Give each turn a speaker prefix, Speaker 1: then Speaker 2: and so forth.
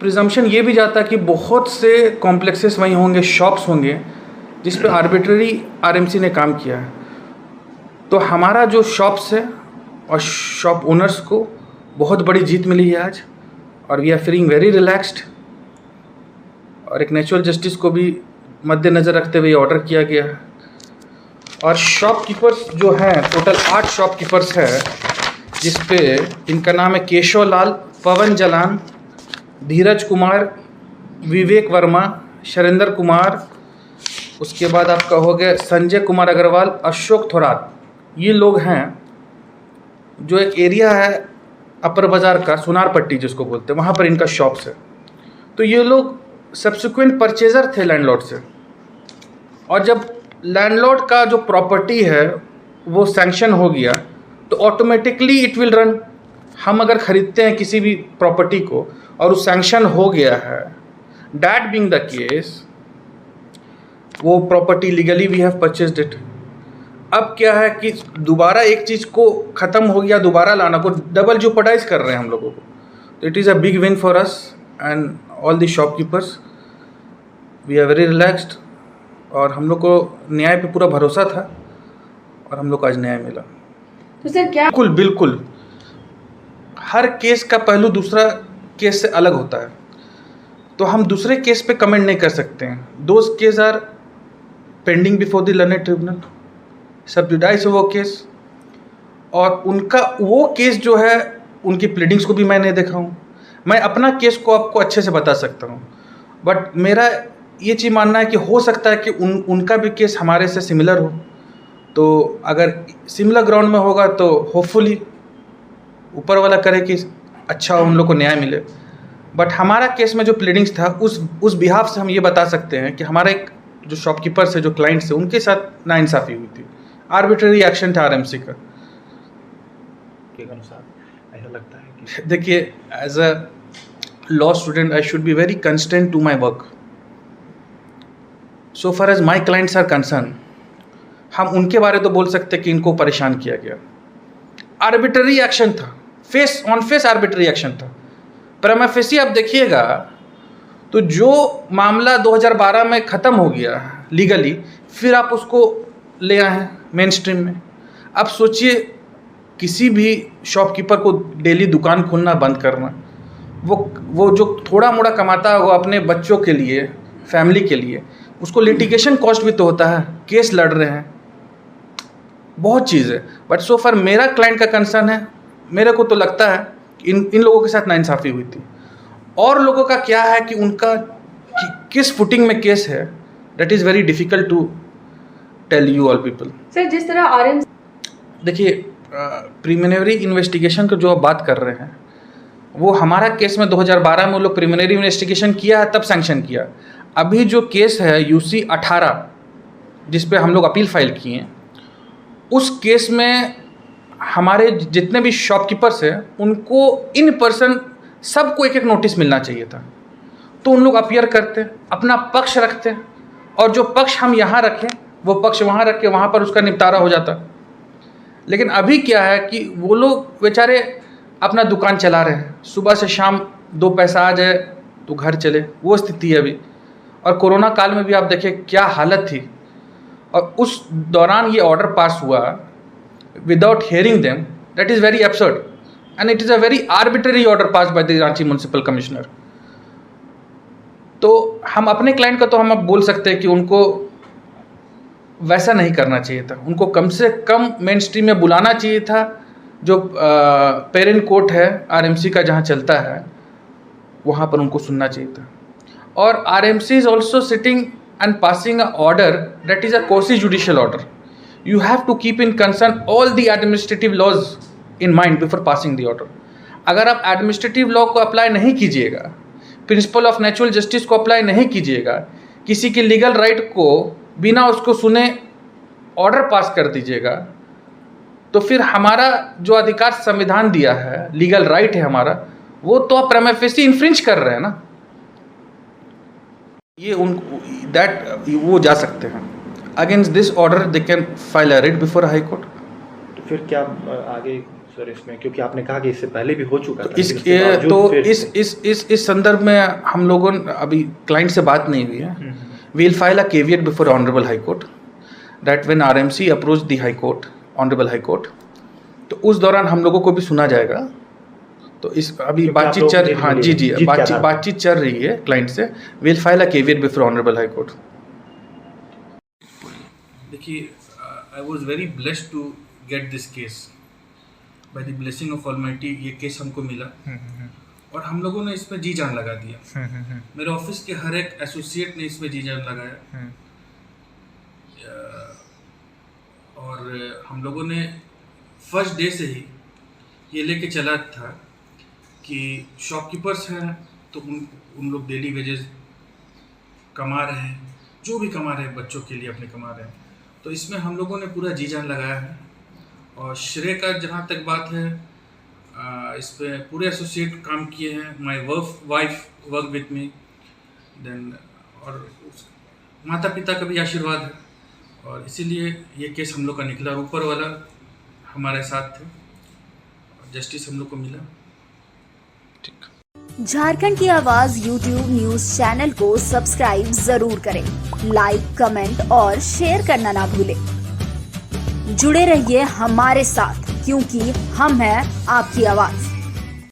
Speaker 1: Presumption ये भी जाता है कि बहुत से कॉम्प्लेक्सेस वहीं होंगे, शॉप्स होंगे जिस पे आर्बिट्ररी आरएमसी ने काम किया है। तो हमारा जो शॉप्स है और शॉप ओनर्स को बहुत बड़ी जीत मिली है आज, और we are feeling very relaxed. और एक नेचुरल जस्टिस को भी मद्देनज़र रखते हुए ऑर्डर किया गया है। और शॉपकीपर्स जो हैं, टोटल 8 शॉपकीपर्स हैं, जिस पे इनका नाम है केशव लाल, पवन जलान, धीरज कुमार, विवेक वर्मा, शैलेंद्र कुमार, उसके बाद आपका हो गया संजय कुमार अग्रवाल, अशोक थोरात। ये लोग हैं जो एक एरिया है अपर बाज़ार का, सुनार पट्टी जिसको बोलते हैं, वहाँ पर इनका शॉप्स है। तो ये लोग सब्सिक्वेंट परचेज़र थे लैंडलॉर्ड से, और जब लैंडलॉर्ड का जो प्रॉपर्टी है वो सैंक्शन हो गया तो ऑटोमेटिकली इट विल रन। हम अगर ख़रीदते हैं किसी भी प्रॉपर्टी को और वो सैंक्शन हो गया है, दैट बीइंग द केस, वो property legally we have purchased it. अब क्या है कि दोबारा एक चीज़ को ख़त्म हो गया, दोबारा लाना को डबल जोपर्डाइज कर रहे हैं हम लोगों को। तो it is a big win for us and all the shopkeepers. We are very relaxed, और हम लोग को न्याय पे पूरा भरोसा था और हम लोग को आज न्याय मिला।
Speaker 2: तो सर क्या
Speaker 1: बिल्कुल बिल्कुल, हर केस का पहलू दूसरा केस से अलग होता है, तो हम दूसरे केस पे कमेंट नहीं कर सकते हैं। Those case are pending before the learned tribunal, sub judice है वो केस, और उनका वो केस जो है, उनकी प्लीडिंग्स को भी मैं नहीं देखा हूँ। मैं अपना केस को आपको अच्छे से बता सकता हूँ, बट मेरा ये चीज़ मानना है कि हो सकता है कि उनका भी केस हमारे से सिमिलर हो। तो अगर सिमिलर ग्राउंड में होगा तो होपफुली ऊपर वाला करे कि अच्छा उन लोग को न्याय मिले। बट हमारा केस में जो प्लीडिंग्स था, उस बिहाफ से हम ये बता सकते हैं कि हमारा एक जो शॉपकीपर्स है, जो क्लाइंट्स है, उनके साथ नाइंसाफ़ी हुई थी, आर्बिट्ररी एक्शन था आरएमसी का।
Speaker 3: के अनुसार ऐसा लगता है कि
Speaker 1: देखिए, as a law student I should be very consistent to my work. So far as my clients are concern, हम उनके बारे तो बोल सकते कि इनको परेशान किया गया। आर्बिट्ररी एक्शन था, face on face arbitrary action था। प्रमा फेसी आप देखिएगा तो जो मामला 2012 में ख़त्म हो गया लीगली, फिर आप उसको ले आए हैं मेन स्ट्रीम में। अब सोचिए, किसी भी शॉपकीपर को डेली दुकान खोलना बंद करना, वो जो थोड़ा मोड़ा कमाता होगा अपने बच्चों के लिए, फैमिली के लिए, उसको लिटिगेशन कॉस्ट भी तो होता है, केस लड़ रहे हैं, बहुत चीज़ है। बट सो फार मेरा क्लाइंट का कंसर्न है, मेरे को तो लगता है इन लोगों के साथ नाइंसाफ़ी हुई थी। और लोगों का क्या है कि उनका किस फुटिंग में केस है, that is very difficult to tell you all people.
Speaker 2: Sir जिस तरह आरएमसी,
Speaker 1: देखिए, प्रीलिमिनरी इन्वेस्टिगेशन को जो आप बात कर रहे हैं, वो हमारा केस में 2012 में वो लोग प्रीलिमिनरी इन्वेस्टिगेशन किया है, तब सैंक्शन किया। अभी जो केस है यूसी 18, जिस पे हम लोग अपील फाइल किए हैं, उस केस में हमारे जितने भी शॉपकीपर्स हैं उनको इन पर्सन सबको एक एक नोटिस मिलना चाहिए था। तो उन लोग अपीयर करते, अपना पक्ष रखते, और जो पक्ष हम यहाँ रखें वो पक्ष वहाँ रख के वहाँ पर उसका निपटारा हो जाता। लेकिन अभी क्या है कि वो लोग बेचारे अपना दुकान चला रहे हैं, सुबह से शाम 2 पैसा आ जाए तो घर चले, वो स्थिति है अभी। और कोरोना काल में भी आप देखिए क्या हालत थी, और उस दौरान ये ऑर्डर पास हुआ without hearing them, that is very absurd and it is a very arbitrary order pass by the Ranchi municipal commissioner. तो हम अपने क्लाइंट का तो हम अब बोल सकते हैं कि उनको वैसा नहीं करना चाहिए था, उनको कम से कम मेन स्ट्रीम में बुलाना चाहिए था। जो पेरेंट कोर्ट है आरएमसी का जहाँ चलता है, वहाँ पर उनको सुनना चाहिए था। और RMC is also sitting and passing an order that is a quasi judicial order. You have to keep in concern all the administrative laws in mind before passing the order. अगर आप एडमिनिस्ट्रेटिव लॉ को apply नहीं कीजिएगा, principle of natural justice को apply नहीं कीजिएगा, किसी की लीगल राइट को बिना उसको सुने ऑर्डर पास कर दीजिएगा, तो फिर हमारा जो अधिकार संविधान दिया है, लीगल राइट है हमारा, वो तो आप प्रिमा फेसी इन्फ्रिंज कर रहे हैं ना। ये वो जा सकते हैं against this order, they can file a writ before high court.
Speaker 3: तो फिर क्या आगे सर इसमें, क्योंकि आपने कहा कि इससे पहले भी हो चुका था,
Speaker 1: इस
Speaker 3: लेकिन उसके बावजूद
Speaker 1: तो
Speaker 3: फिर
Speaker 1: इस
Speaker 3: से-
Speaker 1: इस इस इस संदर्भ में हम लोगों ने अभी क्लाइंट से बात नहीं हुई है. We will file a caveat before honourable high court that when RMC approach the high court, honourable high court, तो उस दौरान हम लोगों को भी सुना जाएगा. तो इस अभी
Speaker 3: क्योंकि आप
Speaker 1: बातचीत
Speaker 3: लोग
Speaker 1: चल
Speaker 3: जीत
Speaker 1: हाँ
Speaker 3: मिली
Speaker 1: जी
Speaker 3: है,
Speaker 1: जी
Speaker 3: जीत के आधार पर।
Speaker 1: बातचीत चल रही है क्लाइंट से. Will file a caveat before honourable high court. देखिए, I was very blessed to get this case by the blessing of almighty. ये केस हमको मिला और हम लोगों ने इसमें जी जान लगा दिया. मेरे ऑफिस के हर एक एसोसिएट ने इसमें जी जान लगाया. और हम लोगों ने फर्स्ट डे से ही ये लेके चला था कि शॉपकीपर्स हैं तो उन लोग डेली वेजेस कमा रहे हैं, जो भी कमा रहे हैं बच्चों के लिए अपने कमा रहे हैं. तो इसमें हम लोगों ने पूरा जी जान लगाया है. और श्रेय का जहाँ तक बात है, इस पे पूरे एसोसिएट काम किए हैं. My wife work with me then, और माता पिता का भी आशीर्वाद है. और इसीलिए ये केस हम लोग का निकला. ऊपर वाला हमारे साथ थे, जस्टिस हम लोग को मिला.
Speaker 4: झारखंड की आवाज YouTube न्यूज चैनल को सब्सक्राइब जरूर करें, लाइक, कमेंट और शेयर करना ना भूलें. जुड़े रहिए हमारे साथ, क्योंकि हम हैं आपकी आवाज.